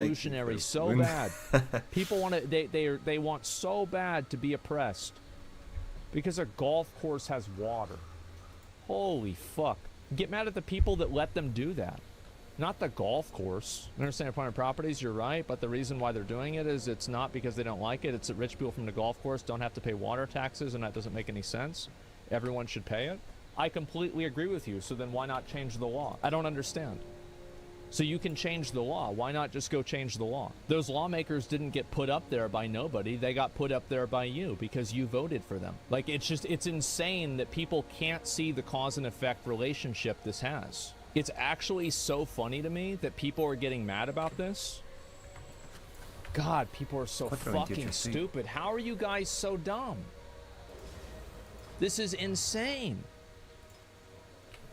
revolutionary so bad. People want to they want so bad to be oppressed because a golf course has water. Holy fuck. Get mad at the people that let them do that, not the golf course. I understand private properties, you're right, but the reason why they're doing it is it's not because they don't like it. It's that rich people from the golf course don't have to pay water taxes, and that doesn't make any sense. Everyone should pay it. I completely agree with you, so then why not change the law? I don't understand. So you can change the law. Why not just go change the law? Those lawmakers didn't get put up there by nobody. They got put up there by you because you voted for them. Like, it's insane that people can't see the cause and effect relationship this has. It's actually so funny to me that people are getting mad about this. God, people are so fucking stupid. How are you guys so dumb? This is insane.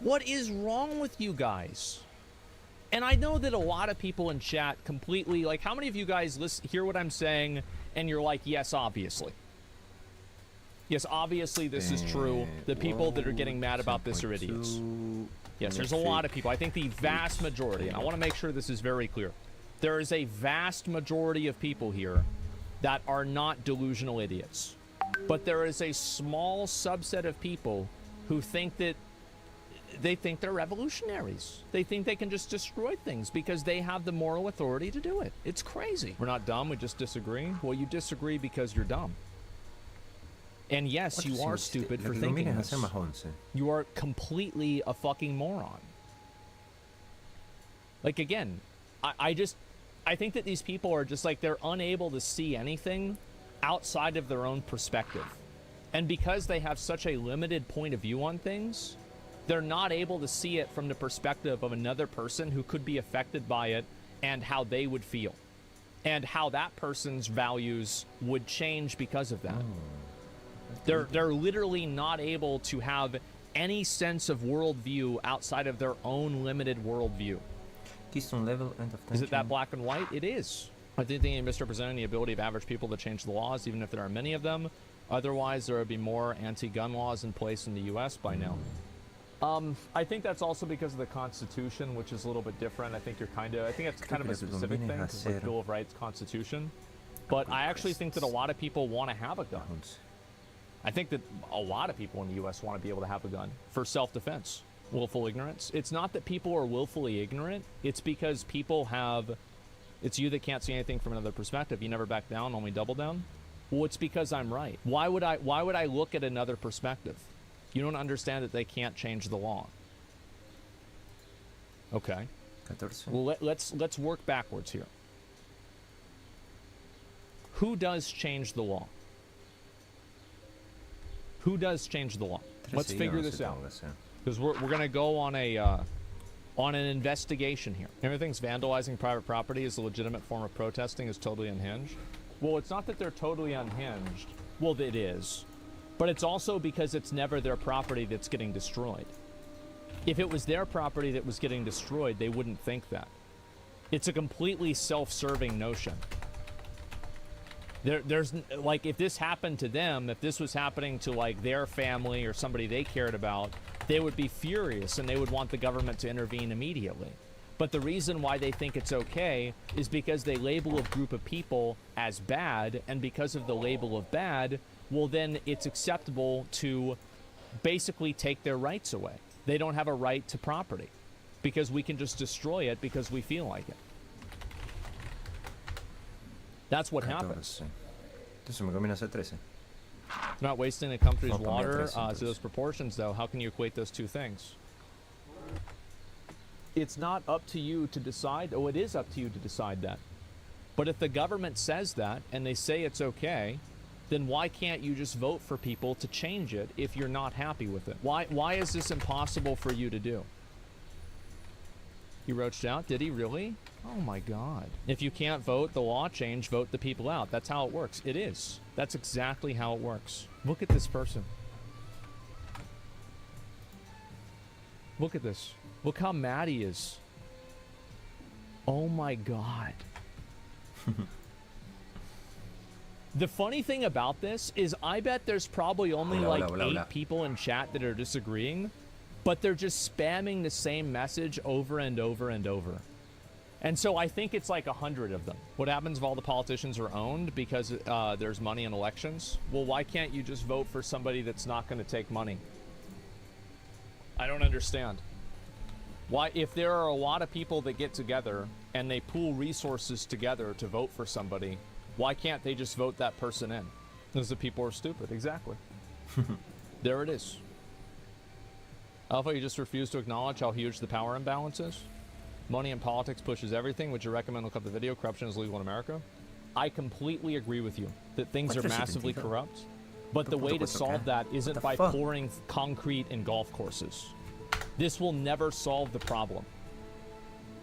What is wrong with you guys? And I know that a lot of people in chat completely, like, how many of you guys hear what I'm saying and you're like, yes, obviously. Yes, obviously this is true. The people that are getting mad about this are idiots. Yes, there's a lot of people. I think the vast majority, and I want to make sure this is very clear. There is a vast majority of people here that are not delusional idiots. But there is a small subset of people who think that they think they're revolutionaries. They think they can just destroy things because they have the moral authority to do it. It's crazy. We're not dumb, we just disagree. Well, you disagree because you're dumb. And yes, you are stupid for thinking this. You are completely a fucking moron. Like, again, I think that these people are just like, they're unable to see anything outside of their own perspective. And because they have such a limited point of view on things, they're not able to see it from the perspective of another person who could be affected by it and how they would feel and how that person's values would change because of that. They're literally not able to have any sense of worldview outside of their own limited worldview. Keystone level, end of Is it that black and white? It is. I think you're misrepresenting the ability of average people to change the laws, even if there are many of them. Otherwise, there would be more anti-gun laws in place in the U.S. by now. I think that's also because of the Constitution, which is a little bit different. I think it's kind of a specific thing, because like Bill of Rights, Constitution. But I actually think that a lot of people want to have a gun. I think that a lot of people in the U.S. want to be able to have a gun for self-defense. Willful ignorance. It's not that people are willfully ignorant. It's because people have... It's you that can't see anything from another perspective. You never back down, only double down. Well, it's because I'm right. Why would I look at another perspective? You don't understand that they can't change the law. Okay. Well, let's work backwards here. Who does change the law? Who does change the law? Let's figure this out. Because we're gonna go on an investigation here. Everything's vandalizing private property is a legitimate form of protesting is totally unhinged. Well, it's not that they're totally unhinged. Well, it is. But it's also because it's never their property that's getting destroyed. If it was their property that was getting destroyed, they wouldn't think that. It's a completely self-serving notion. There's like, if this happened to them, if this was happening to like their family or somebody they cared about, they would be furious and they would want the government to intervene immediately. But the reason why they think it's okay is because they label a group of people as bad, and because of the label of bad, well, then it's acceptable to basically take their rights away. They don't have a right to property because we can just destroy it because we feel like it. That's what happens. Not wasting the country's water to those proportions, though. How can you equate those two things? It's not up to you to decide. Oh, it is up to you to decide that. But if the government says that and they say it's okay, then why can't you just vote for people to change it if you're not happy with it? Why is this impossible for you to do? He roached out? Did he really? Oh my God. If you can't vote the law change, vote the people out. That's how it works. It is. That's exactly how it works. Look at this person. Look at this. Look how mad he is. Oh my God. The funny thing about this is I bet there's probably only like 8 people in chat that are disagreeing, but they're just spamming the same message over and over and over. And so I think it's like 100 of them. What happens if all the politicians are owned because there's money in elections? Well, why can't you just vote for somebody that's not going to take money? I don't understand. Why, if there are a lot of people that get together and they pool resources together to vote for somebody, why can't they just vote that person in? Because the people are stupid. Exactly. There it is. Alpha, you just refuse to acknowledge how huge the power imbalance is. Money in politics pushes everything. Would you recommend look up the video? Corruption is legal in America. I completely agree with you that things are massively corrupt. But the way to solve that isn't by pouring concrete in golf courses. This will never solve the problem.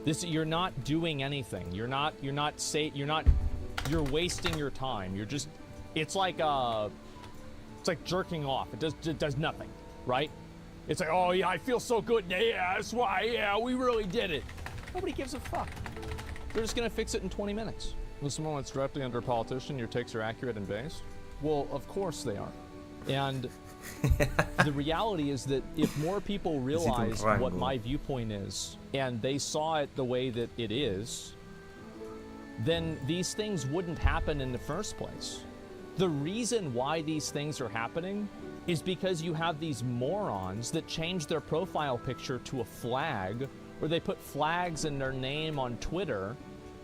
You're not doing anything. You're wasting your time. It's like jerking off. It does nothing, right? It's like, oh yeah, I feel so good. Yeah, that's why. Yeah, we really did it. Nobody gives a fuck. They're just gonna fix it in 20 minutes. When someone that's directly under a politician, your takes are accurate and based. Well, of course they are. And the reality is that if more people realize what my viewpoint is, and they saw it the way that it is, then these things wouldn't happen in the first place. The reason why these things are happening is because you have these morons that change their profile picture to a flag, or they put flags in their name on Twitter,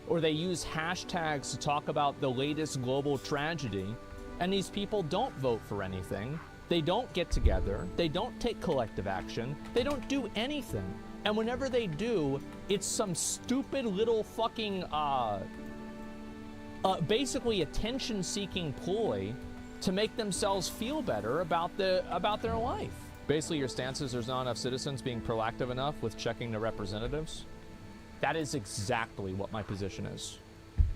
or they use hashtags to talk about the latest global tragedy, and these people don't vote for anything. They don't get together. They don't take collective action. They don't do anything. And whenever they do, it's some stupid little fucking, basically attention-seeking ploy to make themselves feel better about their life. Basically, your stance is there's not enough citizens being proactive enough with checking their representatives. That is exactly what my position is.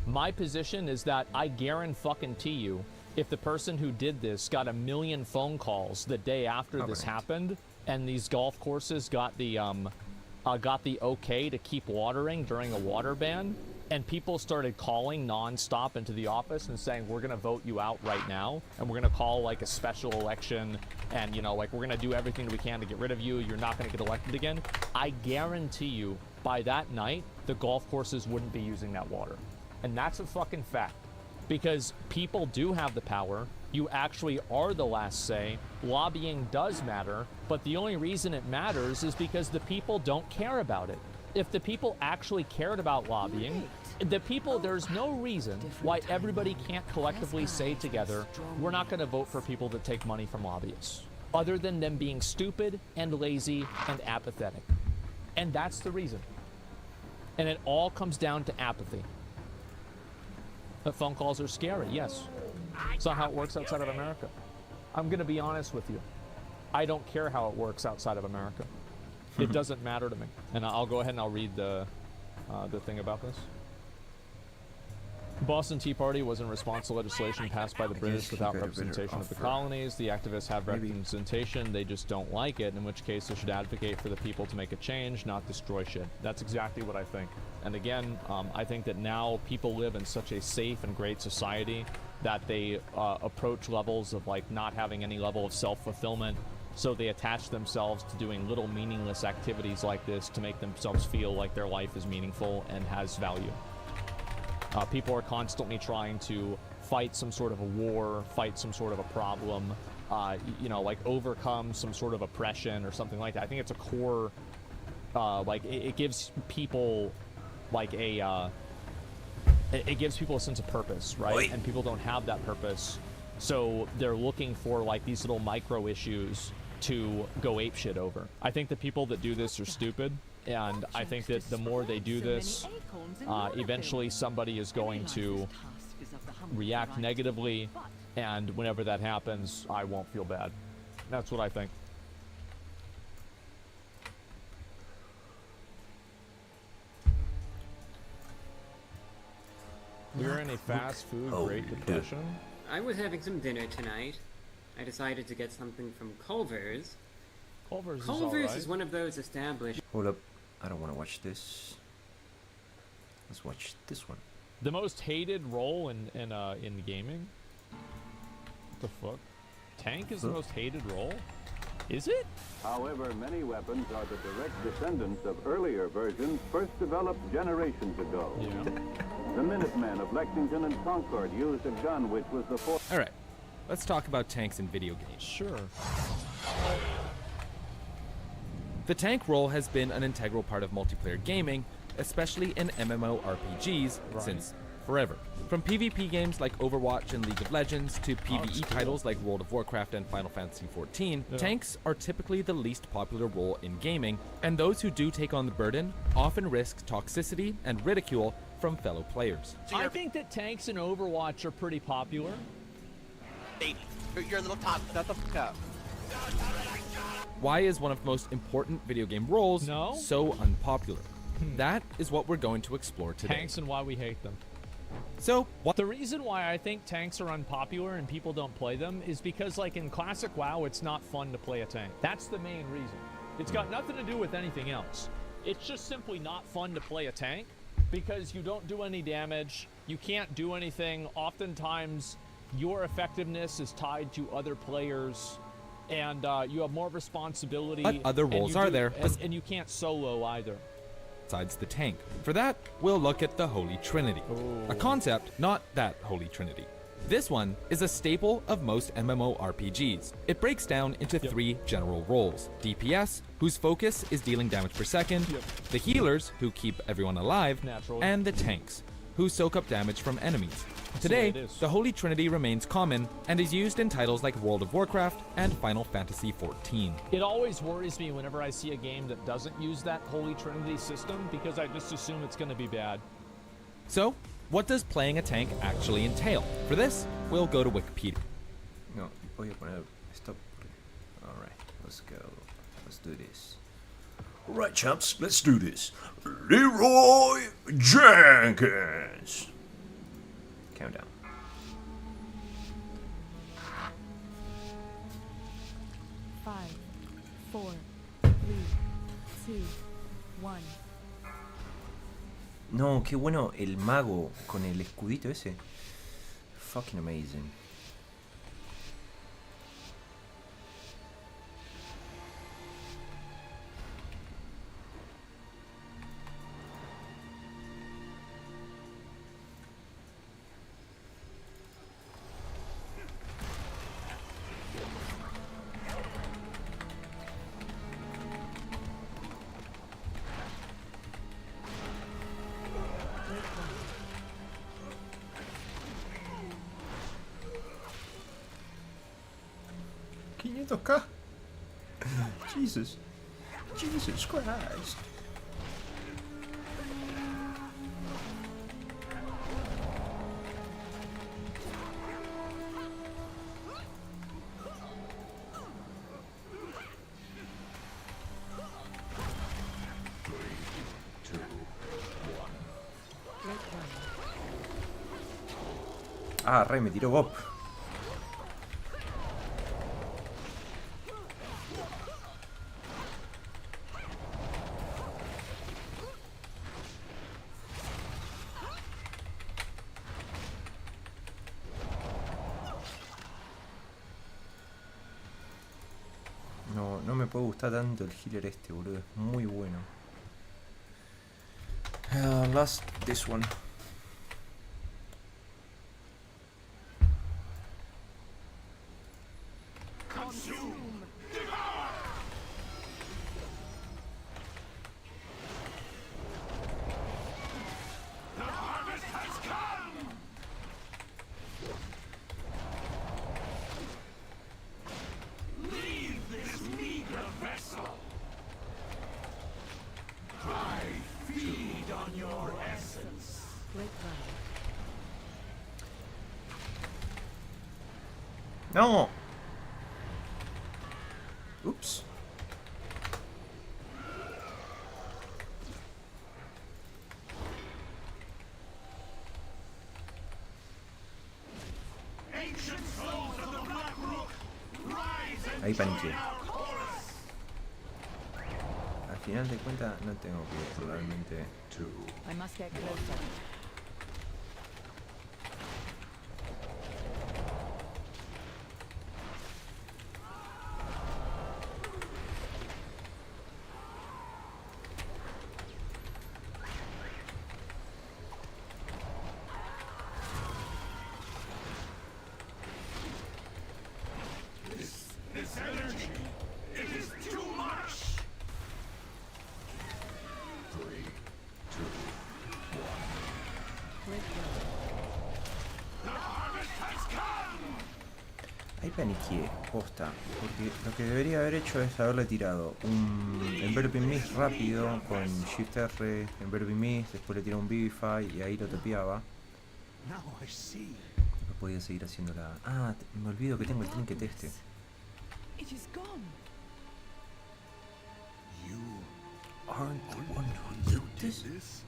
My position is that I guarantee you, if the person who did this got 1 million phone calls the day after this happened, and these golf courses got the okay to keep watering during a water ban, and people started calling nonstop into the office and saying, we're gonna vote you out right now, and we're gonna call like a special election, and we're gonna do everything that we can to get rid of you, you're not gonna get elected again, I guarantee you, by that night, the golf courses wouldn't be using that water. And that's a fucking fact. Because people do have the power, you actually are the last say, lobbying does matter, but the only reason it matters is because the people don't care about it. If the people actually cared about lobbying, there's no reason why everybody can't collectively say together, we're not gonna vote for people that take money from lobbyists, other than them being stupid and lazy and apathetic. And that's the reason. And it all comes down to apathy. But phone calls are scary, yes. It's not how it works outside of America. I'm gonna be honest with you. I don't care how it works outside of America. It doesn't matter to me. And I'll go ahead and I'll read the thing about this. Boston Tea Party was in response to legislation passed by the British without representation of the colonies. The activists have representation, they just don't like it, in which case they should advocate for the people to make a change, not destroy shit. That's exactly what I think. And again, I think that now people live in such a safe and great society that they approach levels of like not having any level of self-fulfillment, so they attach themselves to doing little meaningless activities like this to make themselves feel like their life is meaningful and has value. People are constantly trying to fight some sort of a war, fight some sort of a problem, like overcome some sort of oppression or something like that. I think it's a core, it gives people like it gives people a sense of purpose, right? And people don't have that purpose, so they're looking for like these little micro issues to go apeshit over. I think the people that do this are stupid. And I think that the more they do this, eventually somebody is going to react negatively, and whenever that happens, I won't feel bad. That's what I think. We're in a fast food Great Depression. I was having some dinner tonight. I decided to get something from Culver's. Culver's is one of those established... Hold up. I don't want to watch this. Let's watch this one. The most hated role in gaming? What the fuck? Tank is the most hated role? Is it? However, many weapons are the direct descendants of earlier versions first developed generations ago. Yeah. The Minutemen of Lexington and Concord used a gun which was the All right, let's talk about tanks in video games. Sure. The tank role has been an integral part of multiplayer gaming, especially in MMORPGs, since forever. From PvP games like Overwatch and League of Legends to PvE titles like World of Warcraft and Final Fantasy XIV, tanks are typically the least popular role in gaming, and those who do take on the burden often risk toxicity and ridicule from fellow players. I think that tanks in Overwatch are pretty popular. Baby, you're a little toddler. Shut the fuck up. Why is one of the most important video game roles so unpopular? That is what we're going to explore today. Tanks and why we hate them. So, the reason why I think tanks are unpopular and people don't play them is because, like, in classic WoW, it's not fun to play a tank. That's the main reason. It's got nothing to do with anything else. It's just simply not fun to play a tank because you don't do any damage, you can't do anything. Oftentimes, your effectiveness is tied to other players, and you have more responsibility. What other roles are there? And you can't solo either. Besides the tank. For that, we'll look at the Holy Trinity. A concept, not that Holy Trinity. This one is a staple of most MMORPGs. It breaks down into three general roles. DPS, whose focus is dealing damage per second, the healers, who keep everyone alive, and the tanks, who soak up damage from enemies. Today, the Holy Trinity remains common and is used in titles like World of Warcraft and Final Fantasy XIV. It always worries me whenever I see a game that doesn't use that Holy Trinity system because I just assume it's going to be bad. So, what does playing a tank actually entail? For this, we'll go to Wikipedia. No, voy a poner stop. Alright, let's go. Let's do this. Alright, chaps, let's do this. Leroy Jenkins. Countdown. Five, 4, 3, 2, 1. No, qué bueno el mago con el escudito ese. Fucking amazing. $500K. Jesus. Jesus Christ. Ah, Rey, me tiró Bob. No me puede gustar tanto el healer este, boludo. Es muy bueno. Last this one. No. Oops. Ahí paniqué. Al final de cuentas no tengo que realmente. I must get closer. Ahí paniqué, posta. Porque lo que debería haber hecho es haberle tirado un Enveloping Mist rápido con Shift R, Enveloping Mist, después le tiré un Vivify y ahí lo tapeaba. No podía seguir haciendo la... Ah, me olvido que tengo el trinket este. Aren't the one who did this?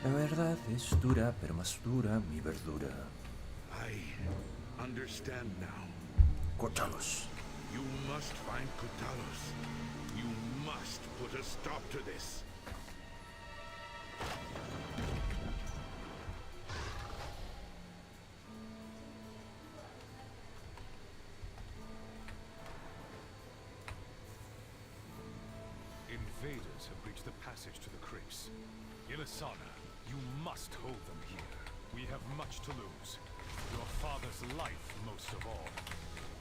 La verdad es dura, pero más dura mi verdura. I understand now. Cortalos. You must find Kotalos. You must put a stop to this. Invaders have reached the passage to the crypts. Ilisana, you must hold them here. We have much to lose. Your father's life most of all.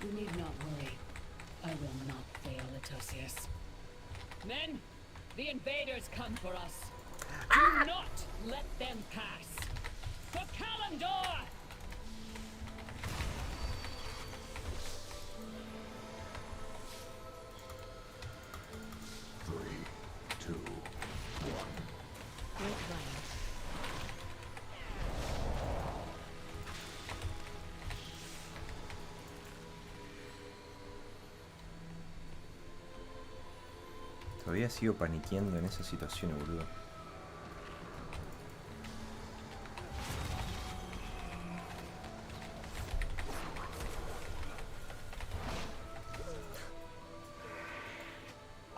You need not worry. I will not fail, Atosius. Men, the invaders come for us. Do not let them pass. For Kalimdor! Todavía sigo paniqueando en esa situación, boludo.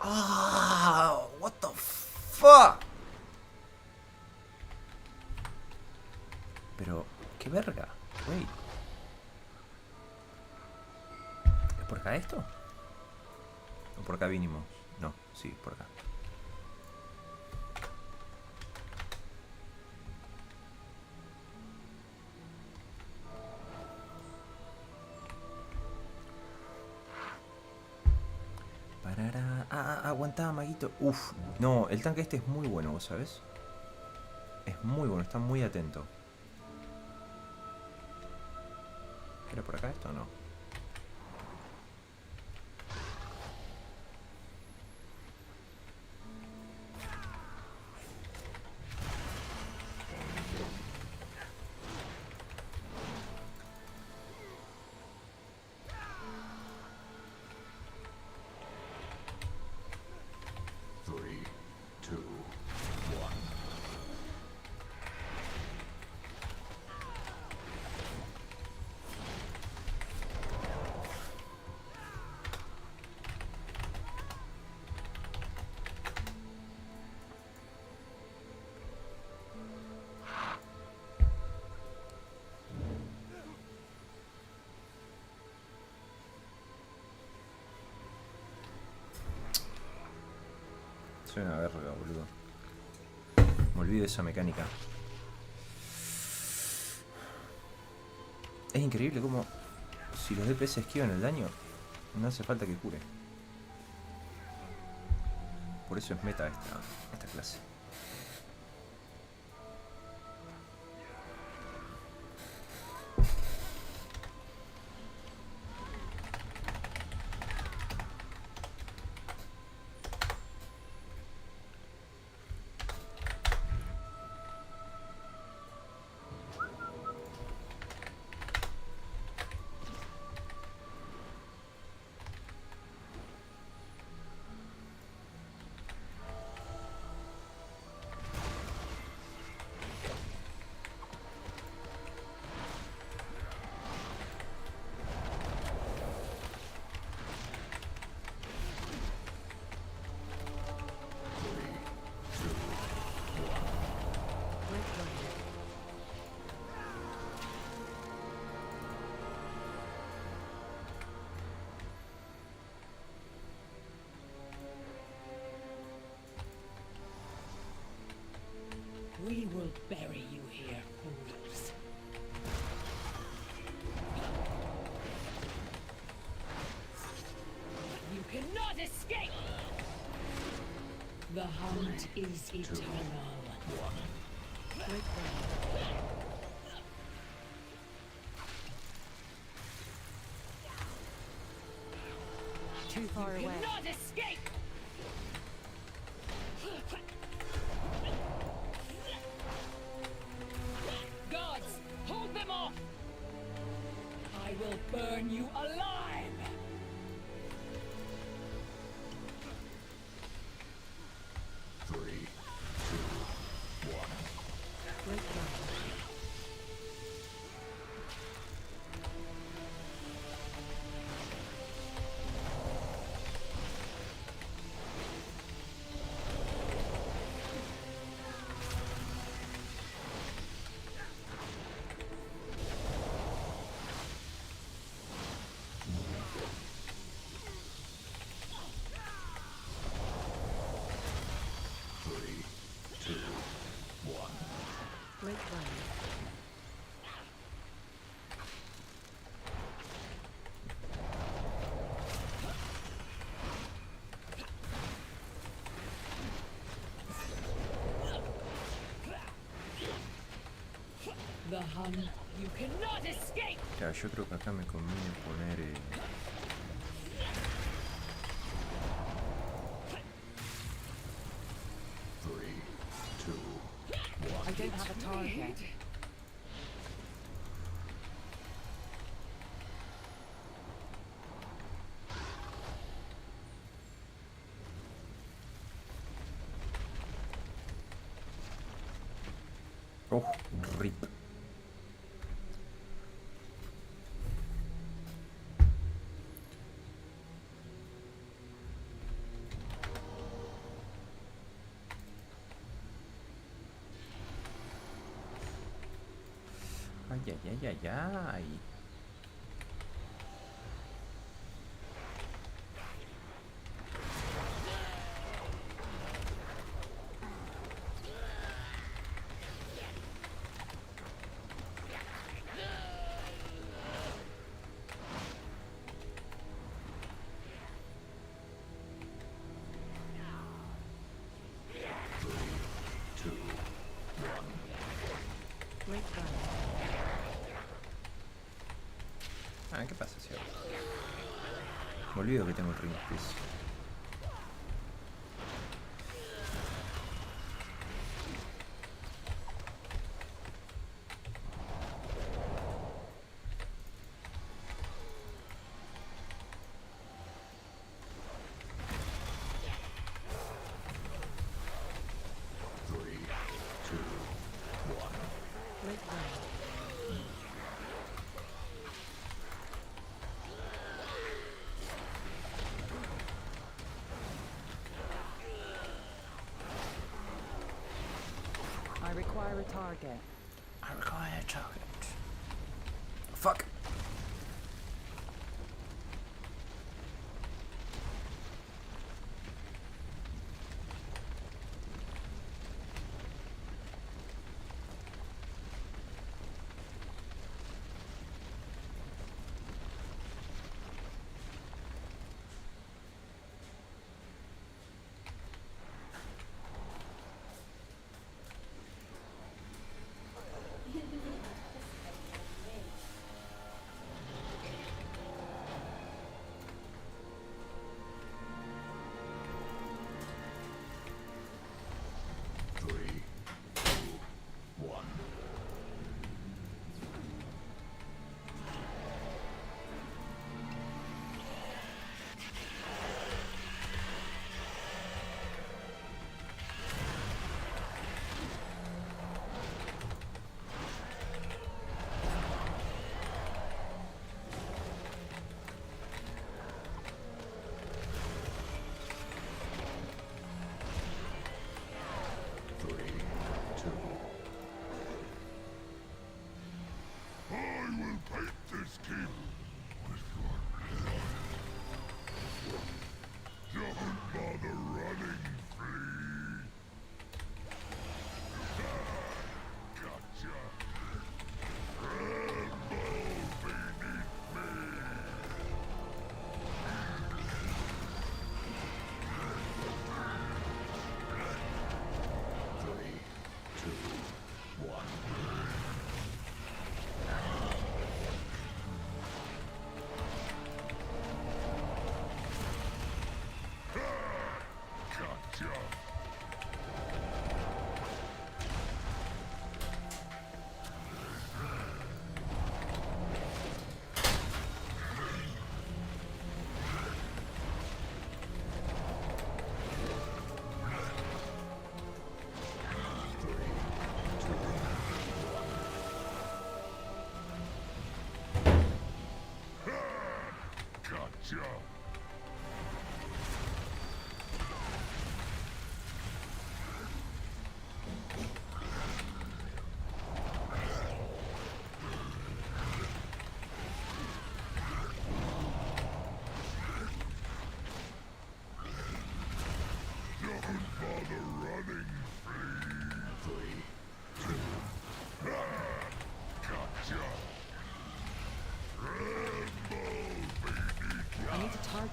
Ah, what the fuck? Pero, qué verga, wey. ¿Es por acá esto? ¿O por acá vinimos? No, sí, por acá. Parará. Aguantá, maguito. Uf, no, el tanque este es muy bueno, ¿vos sabés? Es muy bueno, está muy atento. ¿Era por acá esto o no? Soy una verga, boludo. Me olvido de esa mecánica. Es increíble como si los DPS esquivan el daño, no hace falta que cure. Por eso es meta esta clase. We will bury you here, fools. You cannot escape! The hunt is eternal. Too far away. Cannot escape! Gods, hold them off! I will burn you alive! Great run. The hunt, you cannot escape! Ya, yo creo que acá me conviene poner... I don't have a target. Oh, rip. Ay, ay, ay, ay, ay. Great run. Ah, ¿qué pasa si ahora? Me olvido que tengo el ring piece. Great run. I require a target. I require a target. Fuck.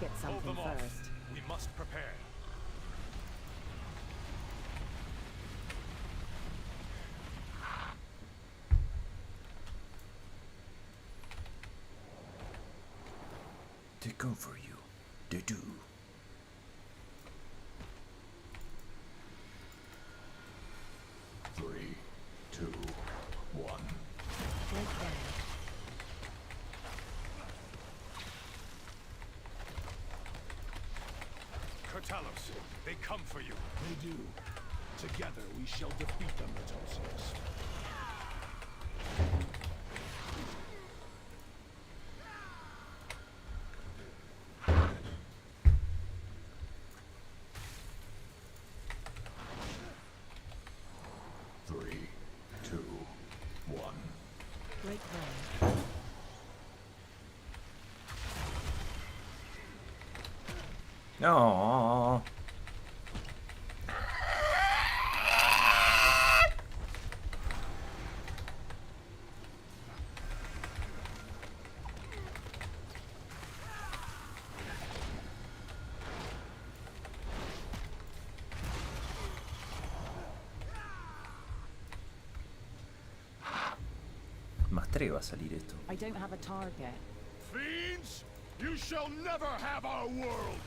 get Hold something them off. first. We must prepare. They come for you. They do. Three, two, one. Break down. Kurtalos, they come for you. They do. Together we shall defeat them, Atosius. Three, two, one. Break down. No. Más 3 va a salir esto. I don't have a target. Fiends, you shall never have our world.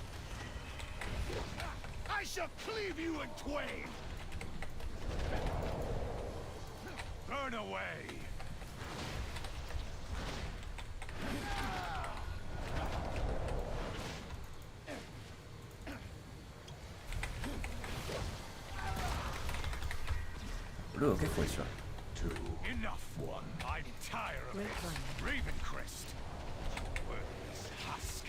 I shall cleave you in twain. Burn away. Boludo, ¿qué fue eso? Two, Enough. one. I'm tired of Great this. plan. Ravencrest. Worthless husk.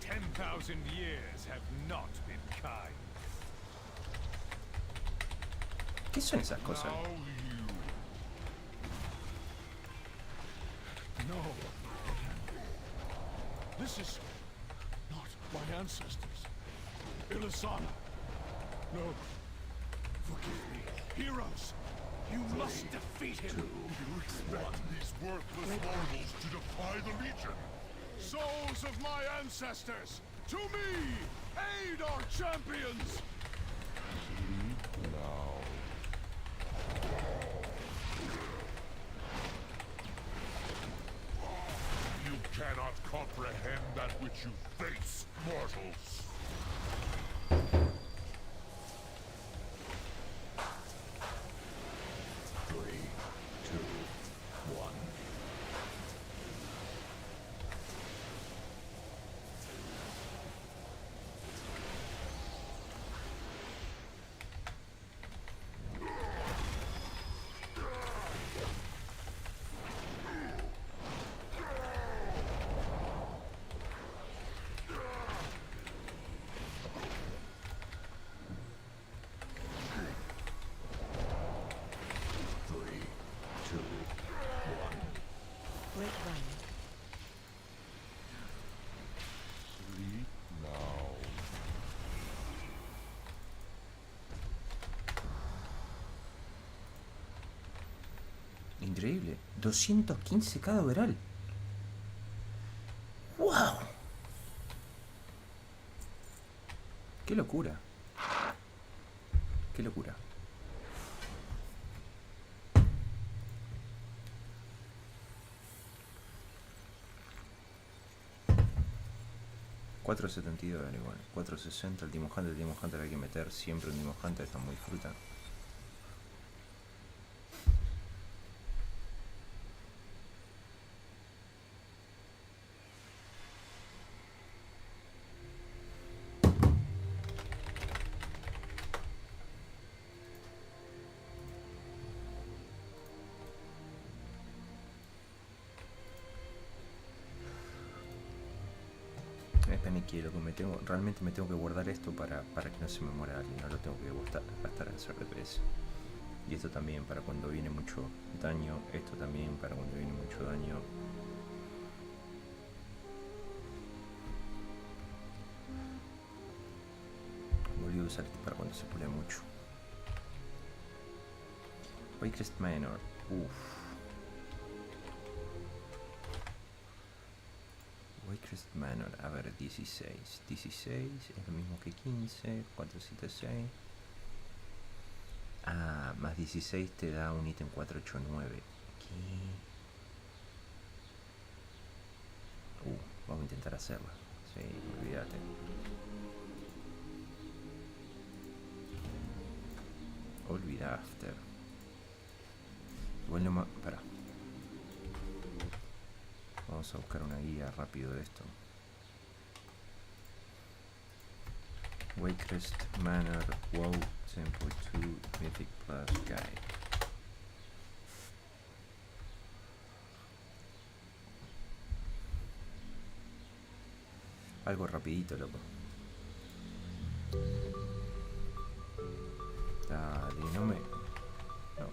10,000 years have not been kind. ¿Qué son esas cosas? Now you. No. This is not my ancestors. Ilisana. No. Forgive me. Heroes, you must defeat him. You expect these worthless Mortals to defy the Legion. Souls of my ancestors, to me, aid our champions. Now. You cannot comprehend that which you face, mortals. Three, two, one. Three, two, one. Break down. Sleep now. Increíble. 215 cada overall. ¡Wow! ¡Qué locura! ¡Qué locura! $4.72 era igual. 4.60 el Team Hunter hay que meter siempre un Team Hunter, está muy fruta. Que lo que me tengo, realmente me tengo que guardar esto para que no se me muera alguien, no lo tengo que gastar en hacer DPS. Y esto también para cuando viene mucho daño, esto también para cuando viene mucho daño. Me olvido de usar esto para cuando se pule mucho. Waycrest Manor, uff. Waycrest Manor, a ver, 16. 16 es lo mismo que 15, 476. Ah, más 16 te da un ítem 489. ¿Qué? Vamos a intentar hacerlo. Sí, olvídate. Olvidaste. Igual no más. Espera. Vamos a buscar una guía rápido de esto. Waycrest Manor WoW Temple 2 Mythic Plus Guide. Algo rapidito, loco. Dale, no me...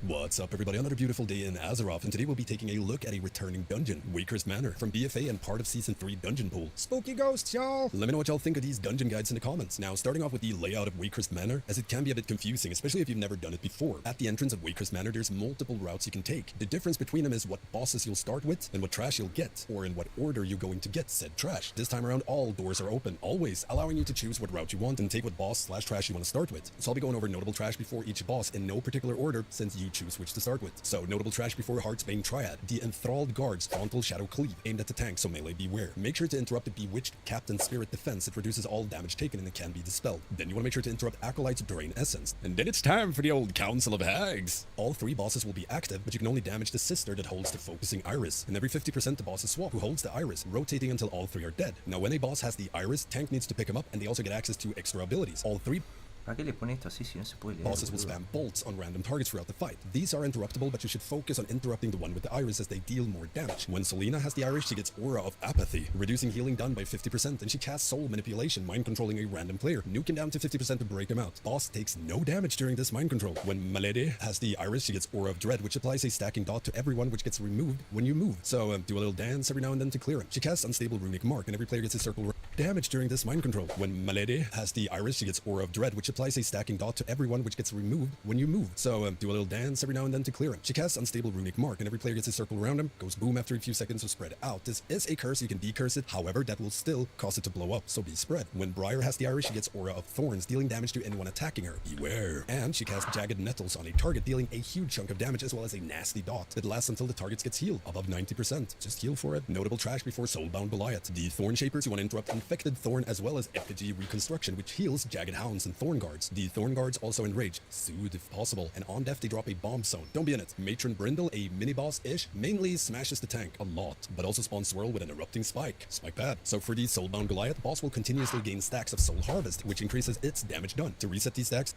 What's up, everybody? Another beautiful day in Azeroth, and today we'll be taking a look at a returning dungeon, Waycrest Manor, from BFA and part of Season 3 Dungeon Pool. Spooky ghosts, y'all! Let me know what y'all think of these dungeon guides in the comments. Now, starting off with the layout of Waycrest Manor, as it can be a bit confusing, especially if you've never done it before. At the entrance of Waycrest Manor, there's multiple routes you can take. The difference between them is what bosses you'll start with, and what trash you'll get, or in what order you're going to get said trash. This time around, all doors are open, always, allowing you to choose what route you want and take what boss/trash you want to start with. So I'll be going over notable trash before each boss in no particular order, since you choose which to start with. So, notable trash before Heartsbane Triad. The Enthralled Guard's Frontal Shadow Cleave, aimed at the tank, so melee beware. Make sure to interrupt the Bewitched Captain Spirit Defense. It reduces all damage taken and it can be dispelled. Then you want to make sure to interrupt Acolyte's Drain Essence. And then it's time for the old Council of Hags. All 3 bosses will be active, but you can only damage the sister that holds the Focusing Iris. And every 50% the bosses swap who holds the Iris, rotating until all 3 are dead. Now, when a boss has the Iris, tank needs to pick him up, and they also get access to extra abilities. All 3 ¿Para qué le pone esto así si no se puede leer? bosses will spam bolts on random targets throughout the fight. These are interruptible, but you should focus on interrupting the one with the Iris as they deal more damage. When Selena has the Iris, she gets Aura of Apathy, reducing healing done by 50%, and she casts Soul Manipulation, mind controlling a random player, nuking down to 50% to break him out. Boss takes no damage during this mind control. When Malede has the Iris, she gets Aura of Dread, which applies a stacking dot to everyone, which gets removed when you move. So do a little dance every now and then to clear him. She casts Unstable Runic Mark, and every player gets a circle damage during this mind control. When Malede has the Iris, she gets Aura of Dread, which applies a stacking dot to everyone, which gets removed when you move. So do a little dance every now and then to clear him. She casts Unstable Runic Mark, and every player gets a circle around him, goes boom after a few seconds to spread out. This is a curse, you can decurse it, however, that will still cause it to blow up, so be spread. When Briar has the Iris, she gets Aura of Thorns, dealing damage to anyone attacking her. Beware. And she casts Jagged Nettles on a target, dealing a huge chunk of damage as well as a nasty dot that lasts until the target gets healed, above 90%. Just heal for it. Notable trash before Soulbound Goliath. The Thorn Shapers, you want to interrupt Infected Thorn as well as Effigy Reconstruction, which heals Jagged Hounds and Thorn Guards. The Thorn Guards also enrage, soothe if possible, and on death they drop a bomb zone. Don't be in it. Matron Brindle, a mini-boss-ish, mainly smashes the tank a lot, but also spawns Swirl with an erupting spike. Spike pad. So for the Soulbound Goliath, boss will continuously gain stacks of Soul Harvest, which increases its damage done. To reset these stacks,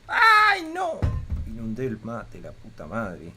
¡Ay, no! Inundé el mate, la puta madre.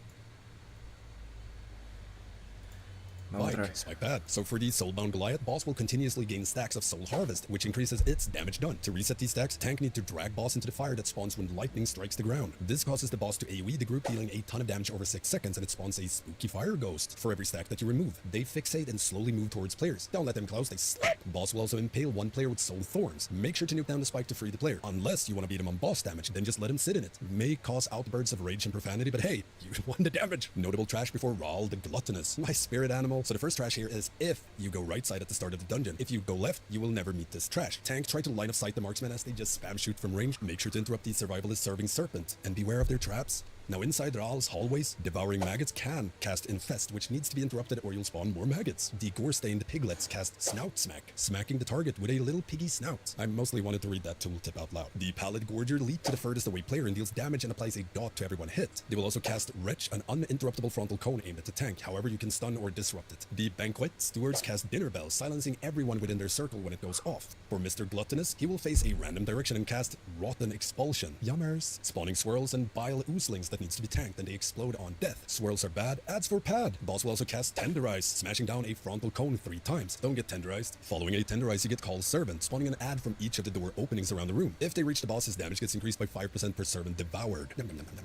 Spike pad. So for the Soulbound Goliath, boss will continuously gain stacks of Soul Harvest, which increases its damage done. To reset these stacks, tank need to drag boss into the fire that spawns when lightning strikes the ground. This causes the boss to AoE the group, dealing a ton of damage over 6 seconds, and it spawns a spooky fire ghost for every stack that you remove. They fixate and slowly move towards players. Don't let them close, they slap. Boss will also impale one player with Soul Thorns. Make sure to nuke down the spike to free the player. Unless you want to beat him on boss damage, then just let him sit in it. May cause outbursts of rage and profanity, but hey, you won the damage. Notable trash before Rahl the Gluttonous, my spirit animal. So the first trash here is if you go right side at the start of the dungeon. If you go left, you will never meet this trash. Tank try to line of sight the marksman as they just spam shoot from range. Make sure to interrupt the survivalist serving serpent, and beware of their traps. Now inside Rahl's hallways, devouring maggots can cast Infest, which needs to be interrupted or you'll spawn more maggots. The gore-stained piglets cast Snout Smack, smacking the target with a little piggy snout. I mostly wanted to read that tooltip out loud. The Pallid Gorger leap to the furthest away player and deals damage and applies a dot to everyone hit. They will also cast Wretch, an uninterruptible frontal cone aimed at the tank, however you can stun or disrupt it. The Banquet Stewards cast Dinner Bell, silencing everyone within their circle when it goes off. For Mr. Gluttonous, he will face a random direction and cast Rotten Expulsion. Yummers. Spawning swirls and bile oozelings that needs to be tanked, and they explode on death. Swirls are bad, adds for pad. Boss will also cast Tenderize, smashing down a frontal cone 3 times. Don't get tenderized. Following a tenderize, you get Call Servant, spawning an ad from each of the door openings around the room. If they reach the boss, his damage gets increased by 5% per servant devoured.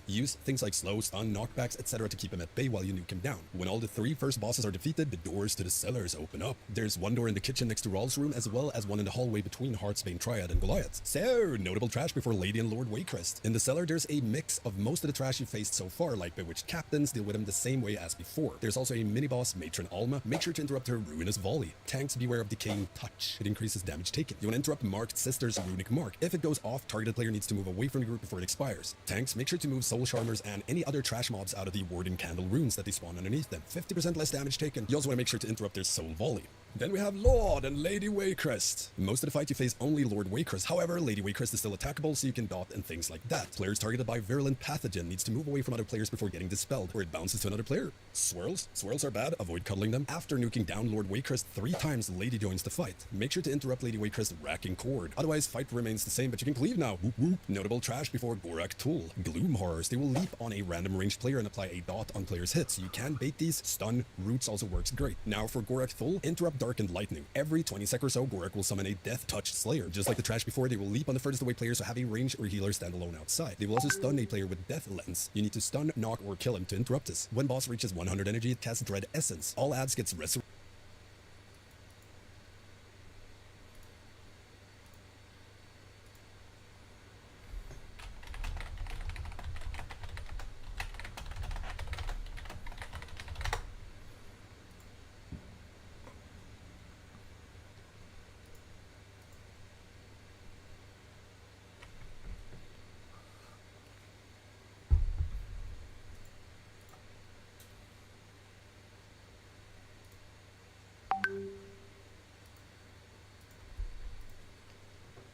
Use things like slow, stun, knockbacks, etc. to keep him at bay while you nuke him down. When all the 3 first bosses are defeated, the doors to the cellars open up. There's one door in the kitchen next to Rahl's room, as well as one in the hallway between Heartsbane Triad and Goliath. So, notable trash before Lady and Lord Waycrest. In the cellar, there's a mix of most of the trash you've faced so far, like Bewitched Captains, deal with them the same way as before. There's also a mini-boss, Matron Alma. Make sure to interrupt her Ruinous Volley. Tanks, beware of Decaying Touch. It increases damage taken. You want to interrupt Marked Sister's Runic Mark. If it goes off, targeted player needs to move away from the group before it expires. Tanks, make sure to move Soul Charmers and any other trash mobs out of the Warden Candle runes that they spawn underneath them. 50% less damage taken. You also want to make sure to interrupt their Soul Volley. Then we have Lord and Lady Waycrest. Most of the fight you face only Lord Waycrest. However, Lady Waycrest is still attackable, so you can dot and things like that. Players targeted by Virulent Pathogen needs to move away from other players before getting dispelled, or it bounces to another player. Swirls? Swirls are bad, avoid cuddling them. After nuking down Lord Waycrest 3 times, Lady joins the fight. Make sure to interrupt Lady Waycrest Racking Cord. Otherwise, fight remains the same, but you can cleave now. Whoop whoop. Notable trash before Gorak Tool. Gloom Horrors. They will leap on a random ranged player and apply a dot on player's hits. You can bait these. Stun. Roots also works great. Now for Gorak Tool, interrupt Darkened Lightning. Every 20 seconds or so, Gorak will summon a Death Touch Slayer. Just like the trash before, they will leap on the furthest away players who have a range or healer stand alone outside. They will also stun a player with Death Lens. You need to stun, knock, or kill him to interrupt this. When boss reaches 100 energy, it casts Dread Essence. All ads gets resurrected.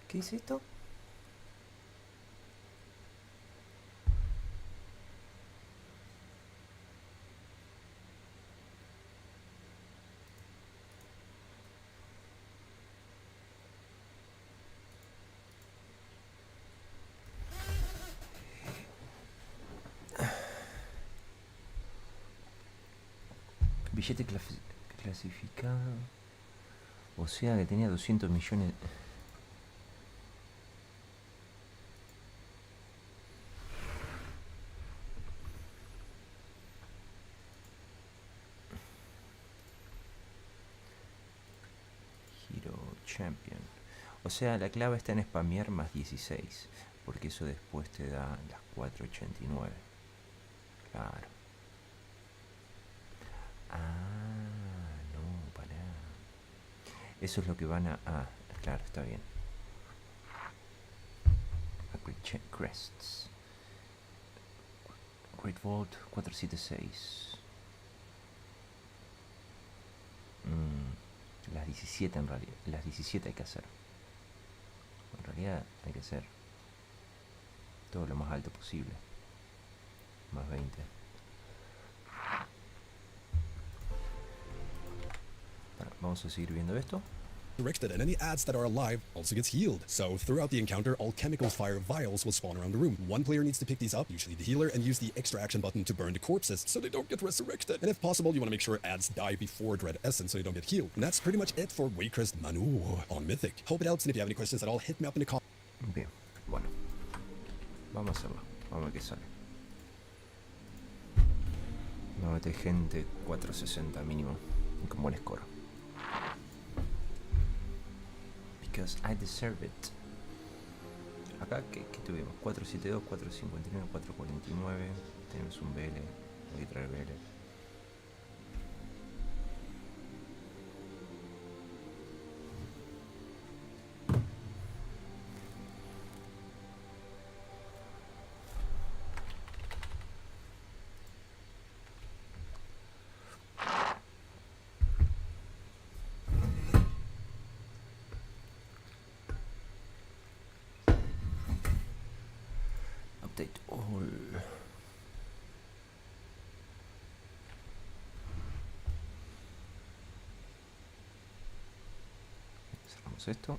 ¿Qué es esto? Billete clasificado. O sea que tenía 200 millones. Champion. O sea, la clave está en spamear más 16, porque eso después te da las 489. Claro. Ah, no, pará. Eso es lo que van a... Ah, claro, está bien. Upgrade Crests. Great Vault 476. Las 17 en realidad. Las 17 hay que hacer. En realidad hay que hacer todo lo más alto posible. Más 20. Vamos a seguir viendo esto. Directed, and any ads that are alive also gets healed. So throughout the encounter, all chemical fire vials will spawn around the room. One player needs to pick these up, usually the healer, and use the extra action button to burn the corpses so they don't get resurrected. And if possible, you want to make sure ads die before Dread Essence so you don't get healed. And that's pretty much it for Waycrest Manu on Mythic. Hope it helps, and if you have any questions at all, hit me up in the comments. Bien, bueno. Vamos a hacerlo. Vamos a ver qué sale. No mete gente 460 mínimo. Con buen score. Because I deserve it. Acá, ¿qué tuvimos? 472, 459, 449. Tenemos un BL. Voy a traer BL. Update all. Cerramos esto.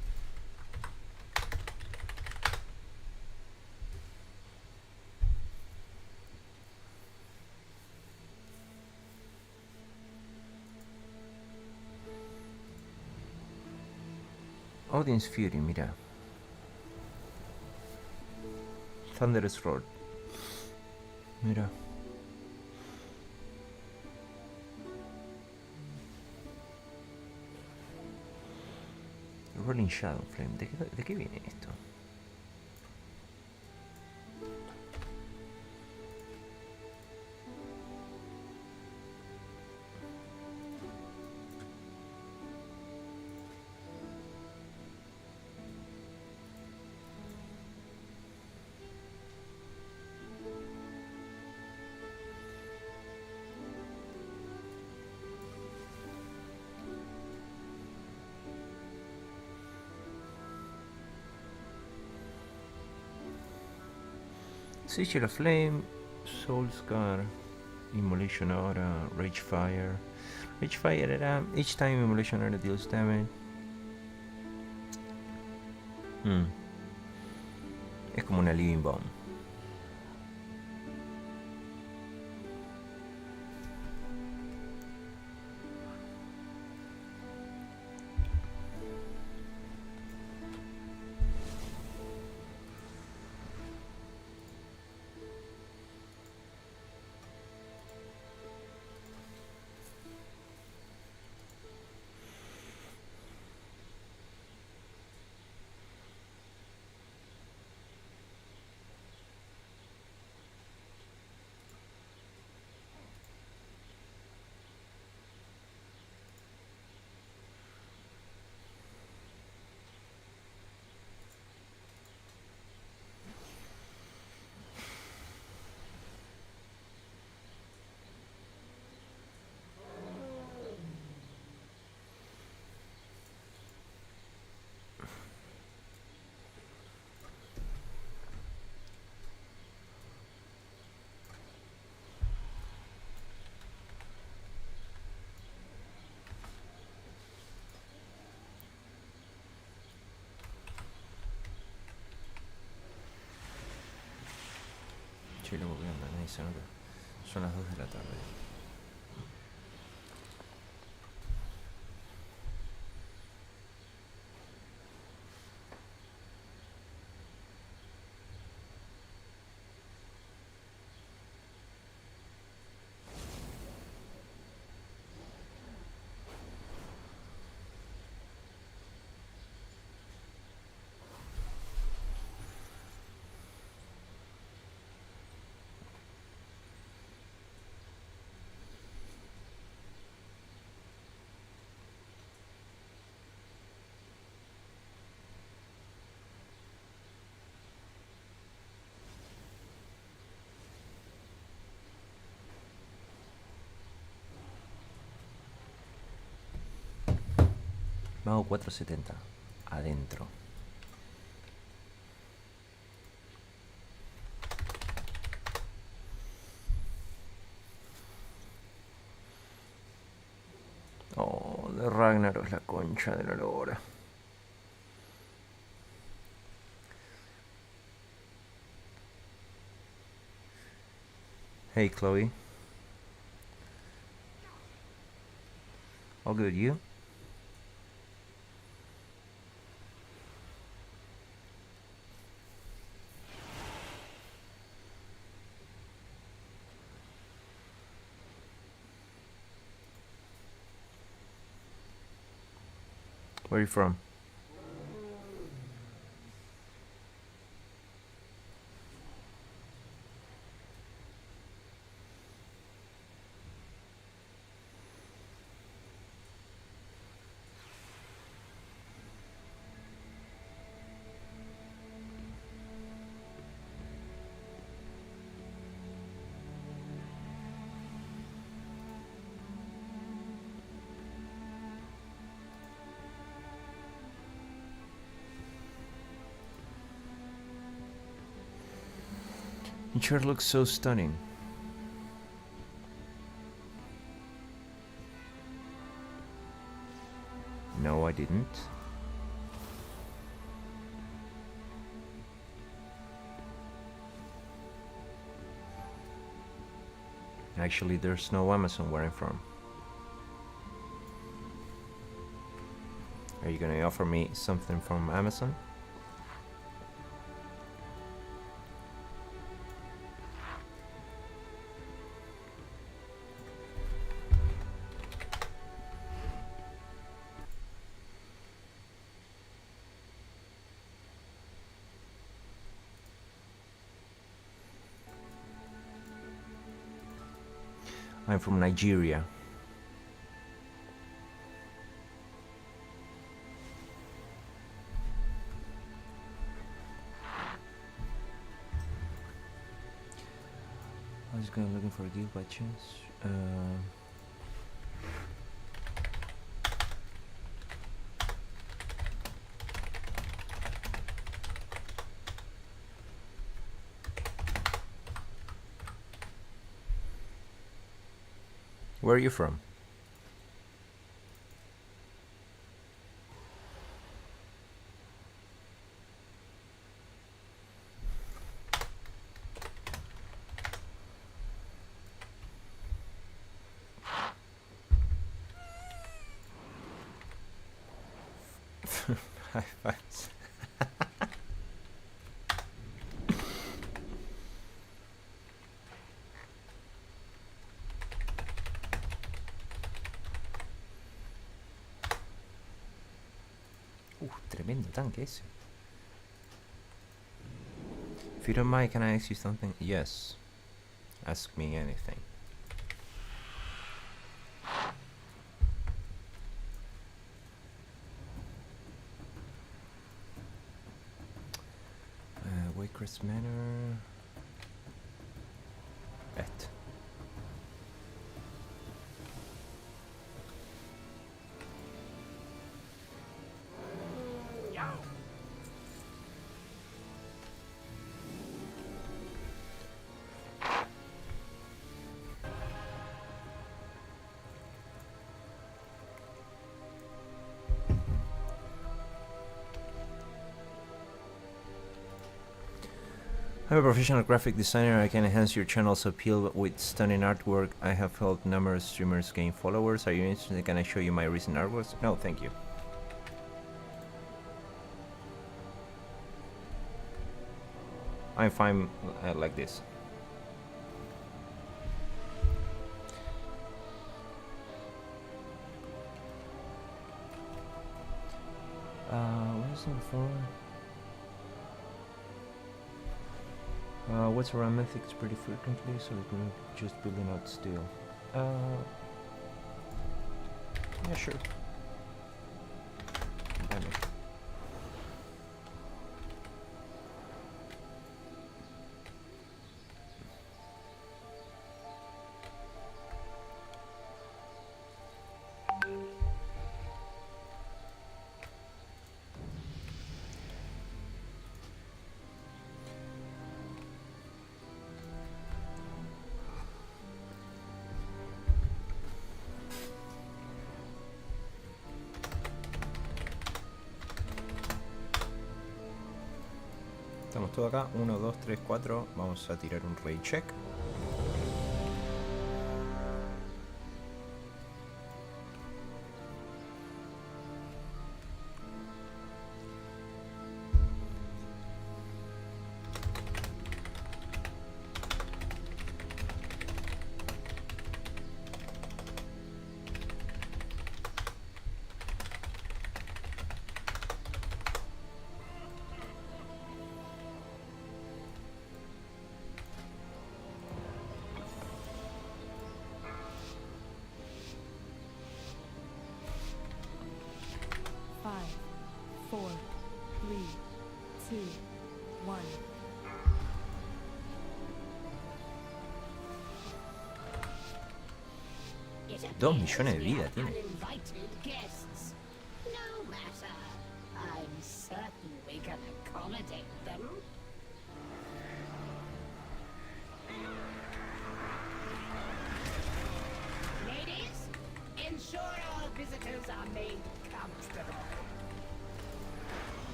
Audience Fury, mira. Thunderous Roar. Mira. Rolling Shadow Flame. ¿De qué viene esto? Sigil of Flame, Soulscar, Immolation Aura, Rage Fire. Rage Fire era each time Immolation Aura deals damage. Es como una Living Bomb. Che, loco, ¿qué onda? Nadie se nota. Son las 2 de la tarde. Mago 470. Adentro. Oh, de Ragnaros, la concha de la lora. Hey, Chloe. All good, you? Where are you from? It sure looks so stunning. No, I didn't. Actually, there's no Amazon where I'm from. Are you gonna offer me something from Amazon? I'm from Nigeria. I was going looking for a guild by chance. Where are you from? High fives. Tremendo tanque ese. If you don't mind, can I ask you something? Yes. Ask me anything. Waycrest Manor. Bet. I'm a professional graphic designer. I can enhance your channel's appeal with stunning artwork. I have helped numerous streamers gain followers. Are you interested? Can I show you my recent artworks? No, thank you. I'm fine like this. What is it for? What's around mythics pretty frequently, so we're just building out steel. Yeah, sure. Damn it. Estamos todos acá, 1, 2, 3, 4, vamos a tirar un raid check. Dos millones de vida tiene.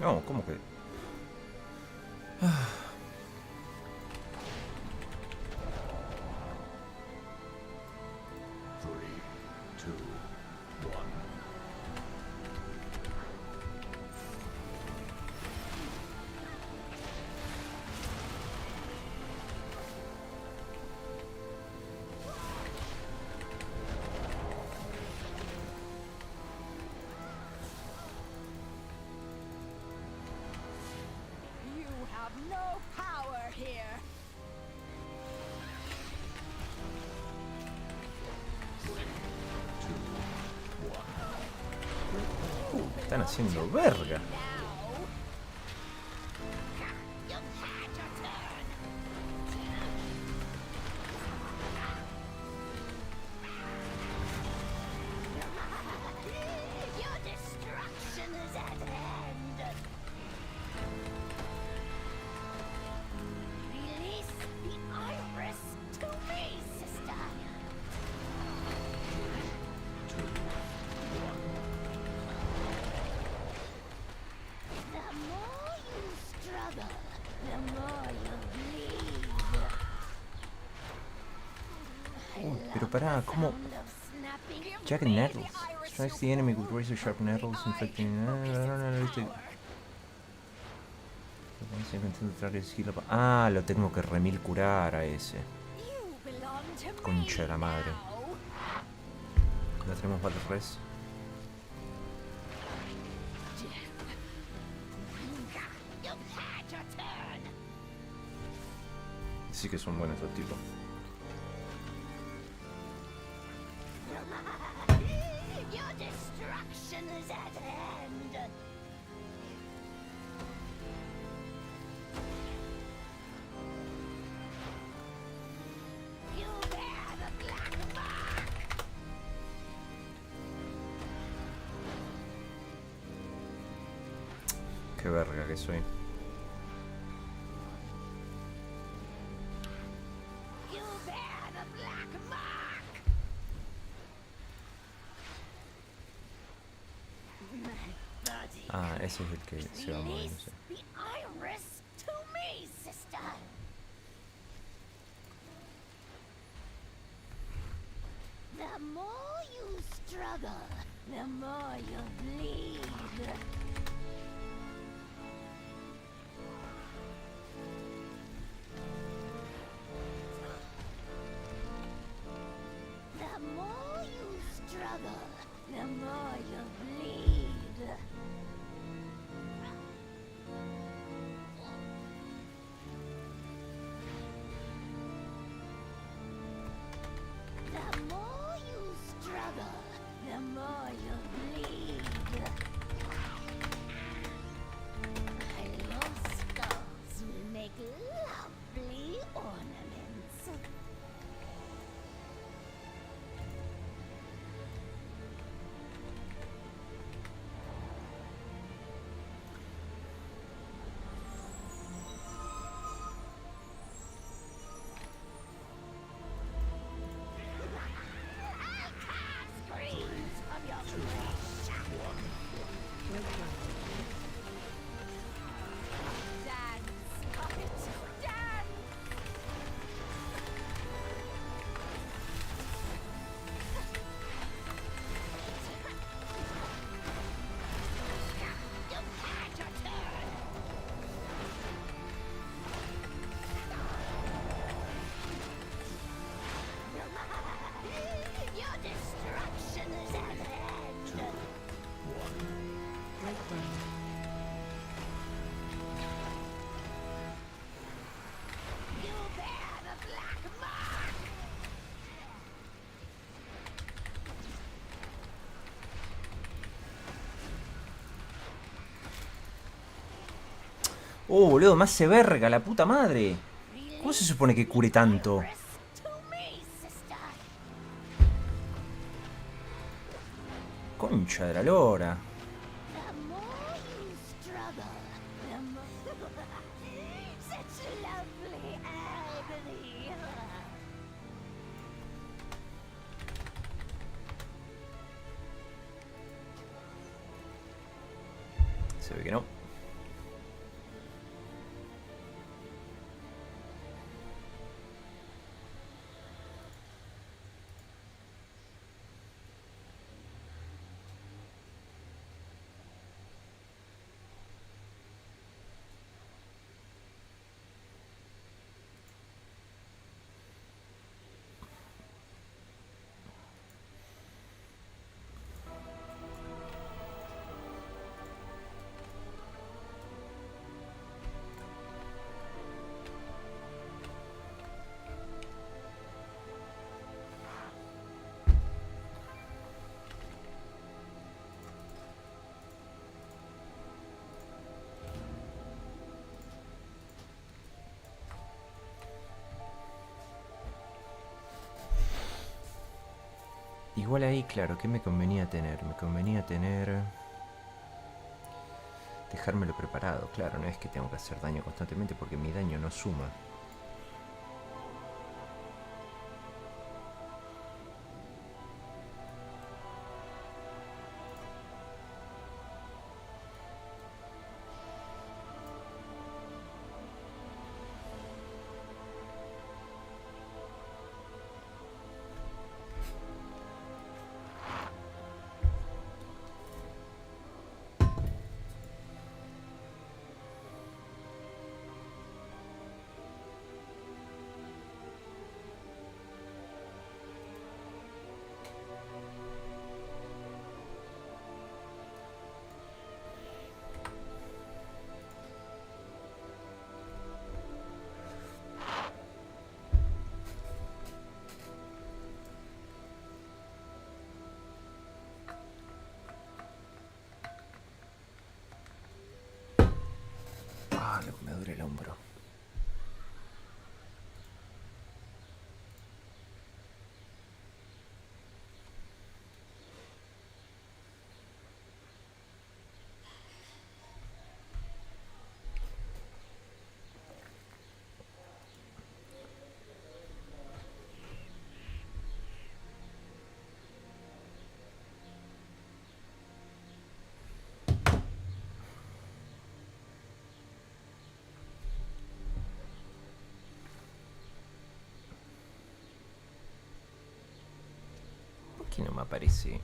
No, ¿cómo que? You have no power here. Están haciendo verga. Your destruction is at hand. Release the iris to me, sister. The more you struggle, the more you bleed. Pero pará, ¿cómo? Jagged nettles. Strikes the enemy with razor sharp nettles, inflicting. Ah, lo tengo que remil curar a ese. Concha de la madre. ¿No tenemos Battle Res? Sí que son buenos los tipos. Your destruction is at hand. You bear the black mark. Qué verga que soy. You bear the black mark. Ah, ese es el que se va a mover, no sé. The iris to me, sister. The more you struggle, the more you bleed. The more you struggle, the more you bleed. The more you struggle, the more you bleed. Your skulls will make lovely ornaments. Screams from your flesh. Dance, puppet, dance. You've had your turn. Your destruction is at hand. You bear the black mark. Oh, boludo, me hace verga, la puta madre. ¿Cómo se supone que cure tanto? To me, sister. Concha de la lora. The more you struggle, the more such lovely agony. Se ve que no. Igual ahí, claro, ¿qué me convenía tener? Me convenía tener... dejármelo preparado, claro, no es que tengo que hacer daño constantemente porque mi daño no suma. Ah, lo que me duele el hombro. ¿Por qué no me aparece?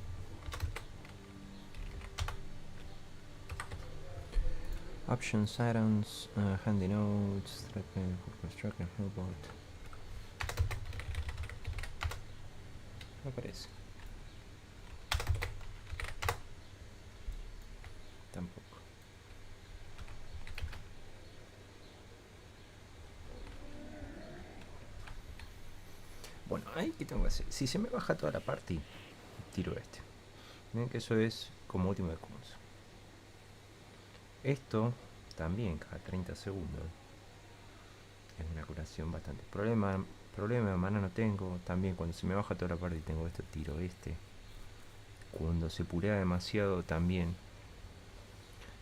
Options, items, handy notes, threatening for construction, robot. No aparece. Tampoco. Bueno, ahí que tengo que hacer. Si se me baja toda la party, tiro este. Miren que eso es como último recurso. Esto también cada 30 segundos. Es una curación bastante. Problema de mana no tengo. También cuando se me baja toda la party tengo esto, tiro este. Cuando se purea demasiado también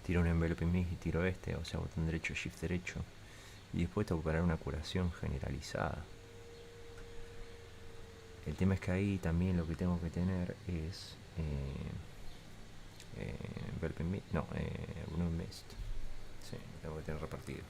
tiro un envelope mix y tiro este. O sea, botón derecho, shift derecho. Y después tengo que parar una curación generalizada. El tema es que ahí también lo que tengo que tener es envelope mist. No, Blue Mist. Sí, lo tengo que tener repartido.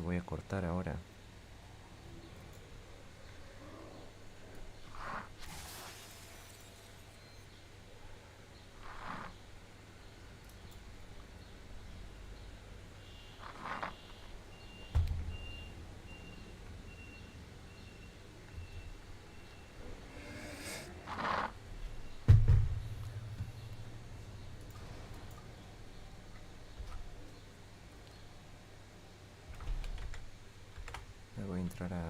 Voy a cortar ahora. Voy a entrar a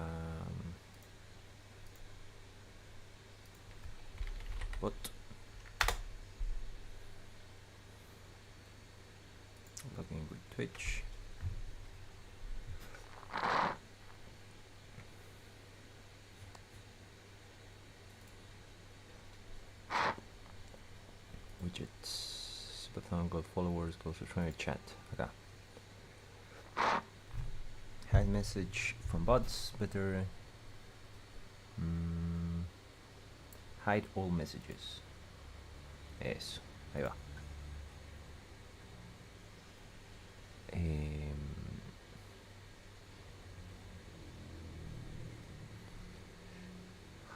bot. Login with Twitch. Widgets. Button, gold followers, close to trying to chat. Acá. Hide message from bots, better hide all messages. Eso, ahí va.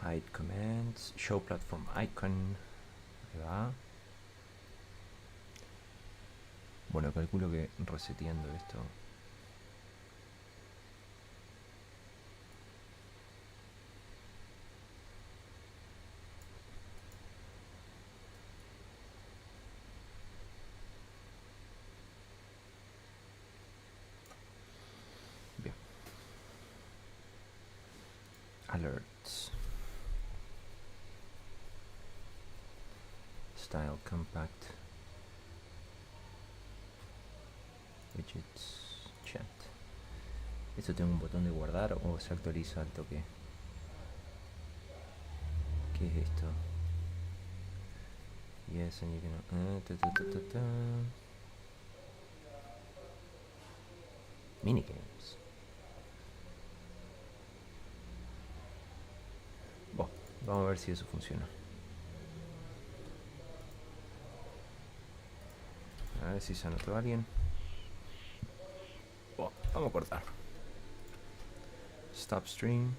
Hide commands, show platform icon. Ahí va. Bueno, calculo que reseteando esto. Bien. Alerts. Style compact. Widgets. Chat. ¿Esto tengo un botón de guardar o se actualiza al toque? ¿Qué es esto? Yes, and you can... Minigames. Bueno, vamos a ver si eso funciona. A ver si se anotó alguien. Bueno, vamos a cortar. Stop stream.